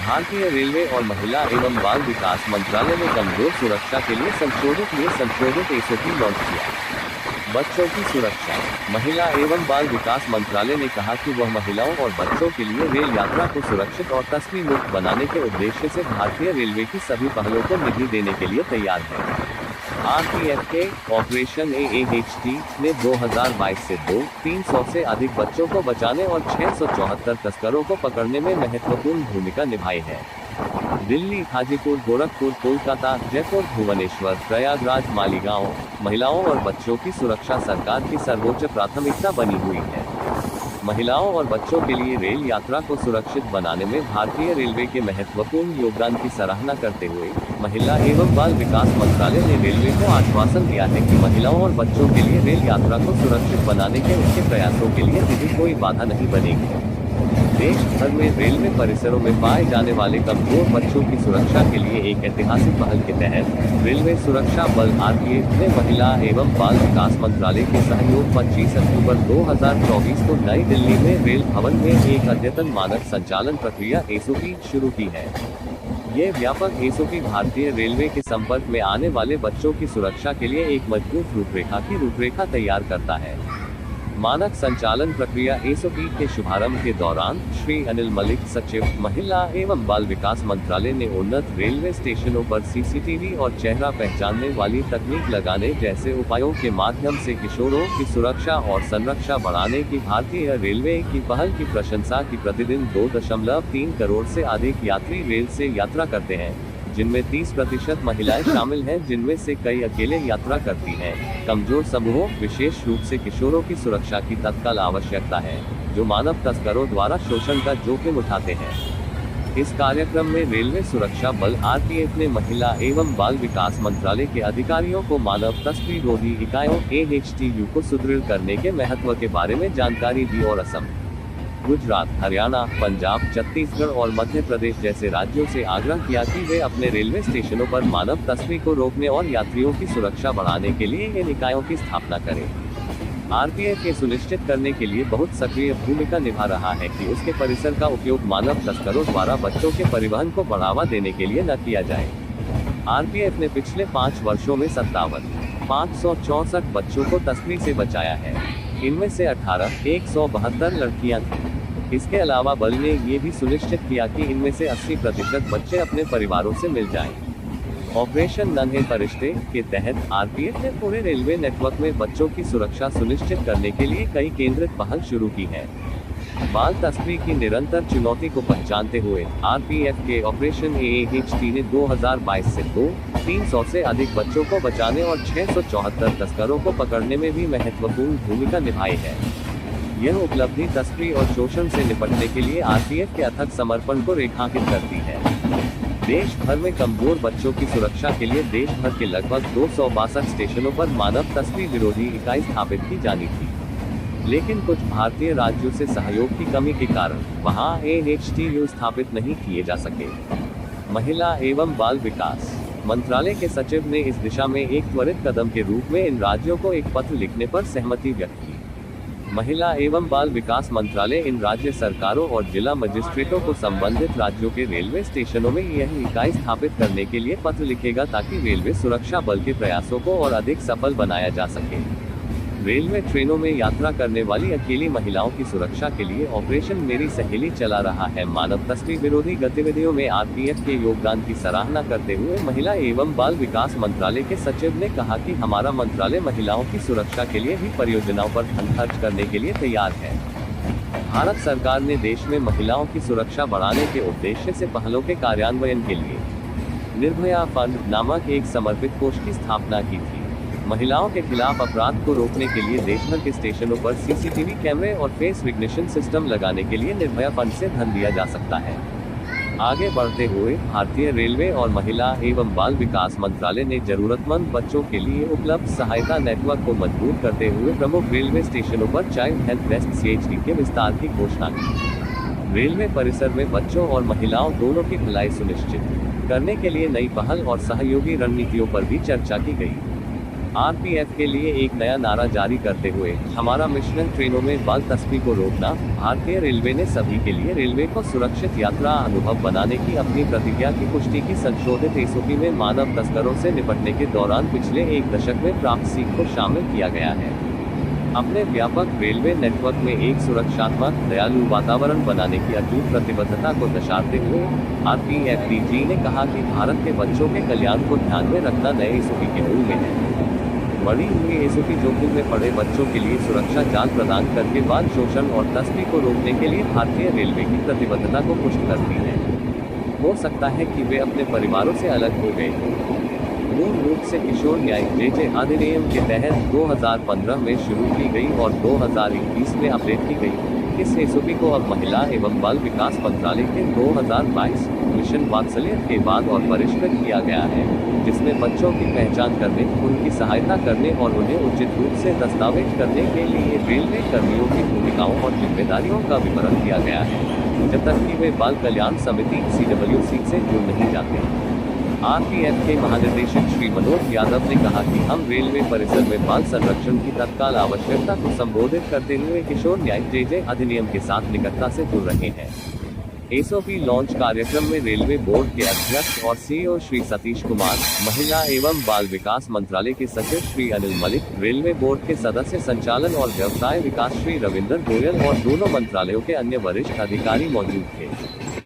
भारतीय रेलवे और महिला एवं बाल विकास मंत्रालय ने कमजोर सुरक्षा के लिए संशोधित एसओपी लॉन्च किया। बच्चों की सुरक्षा। महिला एवं बाल विकास मंत्रालय ने कहा कि वह महिलाओं और बच्चों के लिए रेल यात्रा को सुरक्षित और तस्वीर मुक्त बनाने के उद्देश्य से भारतीय रेलवे की सभी पहलों को निधि देने के लिए तैयार है। आरपीएफ के ऑपरेशन AAHT ने 2022 से 300 से अधिक बच्चों को बचाने और 674 तस्करों को पकड़ने में महत्वपूर्ण भूमिका निभाई है। दिल्ली, हाजीपुर, गोरखपुर, कोलकाता, जयपुर, भुवनेश्वर, प्रयागराज, मालीगांव, महिलाओं और बच्चों की सुरक्षा सरकार की सर्वोच्च प्राथमिकता बनी हुई है। महिलाओं और बच्चों के लिए रेल यात्रा को सुरक्षित बनाने में भारतीय रेलवे के महत्वपूर्ण योगदान की सराहना करते हुए महिला एवं बाल विकास मंत्रालय ने रेलवे को आश्वासन दिया है कि महिलाओं और बच्चों के लिए रेल यात्रा को सुरक्षित बनाने के उसके प्रयासों के लिए निधि कोई बाधा नहीं बनेगी। देश भर में रेलवे परिसरों में पाए जाने वाले कमजोर बच्चों की सुरक्षा के लिए एक ऐतिहासिक पहल के तहत रेलवे सुरक्षा बल आरपीएफ ने महिला एवं बाल विकास मंत्रालय के सहयोग 25 अक्टूबर 2024 को नई दिल्ली में रेल भवन में एक अद्यतन मानक संचालन प्रक्रिया एसओपी शुरू की है। ये व्यापक एसओपी भारतीय रेलवे के संपर्क में आने वाले बच्चों की सुरक्षा के लिए एक मजबूत रूपरेखा तैयार करता है। मानक संचालन प्रक्रिया एसओपी के शुभारंभ के दौरान श्री अनिल मलिक, सचिव, महिला एवं बाल विकास मंत्रालय ने उन्नत रेलवे स्टेशनों पर सीसीटीवी और चेहरा पहचानने वाली तकनीक लगाने जैसे उपायों के माध्यम से किशोरों की सुरक्षा और संरक्षा बढ़ाने की भारतीय रेलवे की पहल की प्रशंसा की। प्रतिदिन 2.3 करोड़ से अधिक यात्री रेल से यात्रा करते हैं, जिनमें 30% महिलाएं शामिल हैं, जिनमें से कई अकेले यात्रा करती हैं। कमजोर समूहों, विशेष रूप से किशोरों की सुरक्षा की तत्काल आवश्यकता है, जो मानव तस्करों द्वारा शोषण का जोखिम उठाते हैं। इस कार्यक्रम में रेलवे सुरक्षा बल आरपीएफ ने महिला एवं बाल विकास मंत्रालय के अधिकारियों को मानव तस्करी रोधी इकाइयों AHTU को सुदृढ़ करने के महत्व के बारे में जानकारी दी और असम, गुजरात, हरियाणा, पंजाब, छत्तीसगढ़ और मध्य प्रदेश जैसे राज्यों से आग्रह किया कि वे अपने रेलवे स्टेशनों पर मानव तस्करी को रोकने और यात्रियों की सुरक्षा बढ़ाने के लिए इन इकाइयों की स्थापना करें। आरपीएफ के सुनिश्चित करने के लिए बहुत सक्रिय भूमिका निभा रहा है कि उसके परिसर का उपयोग मानव तस्करों द्वारा बच्चों के परिवहन को बढ़ावा देने के लिए न किया जाए। आरपीएफ ने पिछले 5 वर्षों में 564 बच्चों को तस्करी से बचाया है। इनमें से 172 लड़कियां थीं। इसके अलावा बल ने ये भी सुनिश्चित किया कि इनमें से 80% बच्चे अपने परिवारों से मिल जाएं। ऑपरेशन नन्हे फरिश्ते के तहत आरपीएफ ने पूरे रेलवे नेटवर्क में बच्चों की सुरक्षा सुनिश्चित करने के लिए कई केंद्रित पहल शुरू की है। बाल तस्करी की निरंतर चुनौती को पहचानते हुए आरपीएफ के ऑपरेशन AAHT ने 2022 से 300 से अधिक बच्चों को बचाने और 674 तस्करों को पकड़ने में भी महत्वपूर्ण भूमिका निभाई है। यह उपलब्धि तस्करी और शोषण से निपटने के लिए आरपीएफ के अथक समर्पण को रेखांकित करती है। देश भर में कमजोर बच्चों की सुरक्षा के लिए देश भर के लगभग 262 स्टेशनों पर मानव तस्करी विरोधी इकाई स्थापित की जानी थी, लेकिन कुछ भारतीय राज्यों से सहयोग की कमी के कारण वहां AHTU स्थापित नहीं किए जा सके। महिला एवं बाल विकास मंत्रालय के सचिव ने इस दिशा में एक त्वरित कदम के रूप में इन राज्यों को एक पत्र लिखने पर सहमति व्यक्त की। महिला एवं बाल विकास मंत्रालय इन राज्य सरकारों और जिला मजिस्ट्रेटों को संबंधित राज्यों के रेलवे स्टेशनों में यह इकाई स्थापित करने के लिए पत्र लिखेगा, ताकि रेलवे सुरक्षा बल के प्रयासों को और अधिक सफल बनाया जा सके। रेलवे ट्रेनों में यात्रा करने वाली अकेली महिलाओं की सुरक्षा के लिए ऑपरेशन मेरी सहेली चला रहा है। मानव तस्करी विरोधी गतिविधियों में आरपीएफ के योगदान की सराहना करते हुए महिला एवं बाल विकास मंत्रालय के सचिव ने कहा कि हमारा मंत्रालय महिलाओं की सुरक्षा के लिए भी परियोजनाओं पर धन खर्च करने के लिए तैयार है। भारत सरकार ने देश में महिलाओं की सुरक्षा बढ़ाने के उद्देश्य से पहलों के कार्यान्वयन के लिए निर्भया फंड नामक एक समर्पित कोष की स्थापना की थी। महिलाओं के खिलाफ अपराध को रोकने के लिए देश भर के स्टेशनों पर सीसीटीवी कैमरे और फेस रिकग्निशन सिस्टम लगाने के लिए निर्भया फंड से धन दिया जा सकता है। आगे बढ़ते हुए भारतीय रेलवे और महिला एवं बाल विकास मंत्रालय ने जरूरतमंद बच्चों के लिए उपलब्ध सहायता नेटवर्क को मजबूत करते हुए प्रमुख रेलवे स्टेशनों पर चाइल्ड हेल्प डेस्क CHD के विस्तार की घोषणा की। रेलवे परिसर में बच्चों और महिलाओं दोनों की भलाई सुनिश्चित करने के लिए नई पहल और सहयोगी रणनीतियों पर भी चर्चा की गई। आरपीएफ के लिए एक नया नारा जारी करते हुए, हमारा मिशन ट्रेनों में बाल तस्करी को रोकना। भारतीय रेलवे ने सभी के लिए रेलवे को सुरक्षित यात्रा अनुभव बनाने की अपनी प्रतिज्ञा की पुष्टि की। संशोधित एसओपी में मानव तस्करों से निपटने के दौरान पिछले एक दशक में प्राप्त सीख को शामिल किया गया है। अपने व्यापक रेलवे नेटवर्क में एक सुरक्षात्मक, दयालु वातावरण बनाने की अटूट प्रतिबद्धता को दर्शाते हुए आरपीएफडीजी ने कहा कि भारत के बच्चों के कल्याण को ध्यान में रखना नए एसओपी के मूल में है। बढ़ी हुई एसओपी जोखिम में पड़े बच्चों के लिए सुरक्षा जाल प्रदान करके बाल शोषण और तस्करी को रोकने के लिए भारतीय रेलवे की प्रतिबद्धता को पुष्ट करती है। हो सकता है कि वे अपने परिवारों से अलग हो गए हों। मूल रूप से किशोर न्याय जेजे अधिनियम के तहत 2015 में शुरू की गई और 2021 में अपडेट की गई। इस एसओपी को अब महिला एवं बाल विकास मंत्रालय के 2022 मिशन वात्सल्य के बाद और परिष्कृत किया गया है, जिसमें बच्चों की पहचान करने, उनकी सहायता करने और उन्हें उचित रूप से दस्तावेज करने के लिए रेलवे कर्मियों की भूमिकाओं और जिम्मेदारियों का विवरण किया गया है, जब तक कि वे बाल कल्याण समिति CWC से जुड़ नहीं जाते। आरपीएफ के महानिदेशक श्री मनोज यादव ने कहा कि हम रेलवे परिसर में बाल संरक्षण की तत्काल आवश्यकता को संबोधित करते हुए किशोर न्याय जेजे अधिनियम के साथ निकटता से जुड़ रहे हैं। एसओपी लॉन्च कार्यक्रम में रेलवे बोर्ड के अध्यक्ष और सीईओ श्री सतीश कुमार, महिला एवं बाल विकास मंत्रालय के सचिव श्री अनिल मलिक, रेलवे बोर्ड के सदस्य संचालन और व्यवसाय विकास श्री रविंदर गोयल और दोनों मंत्रालयों के अन्य वरिष्ठ अधिकारी मौजूद थे।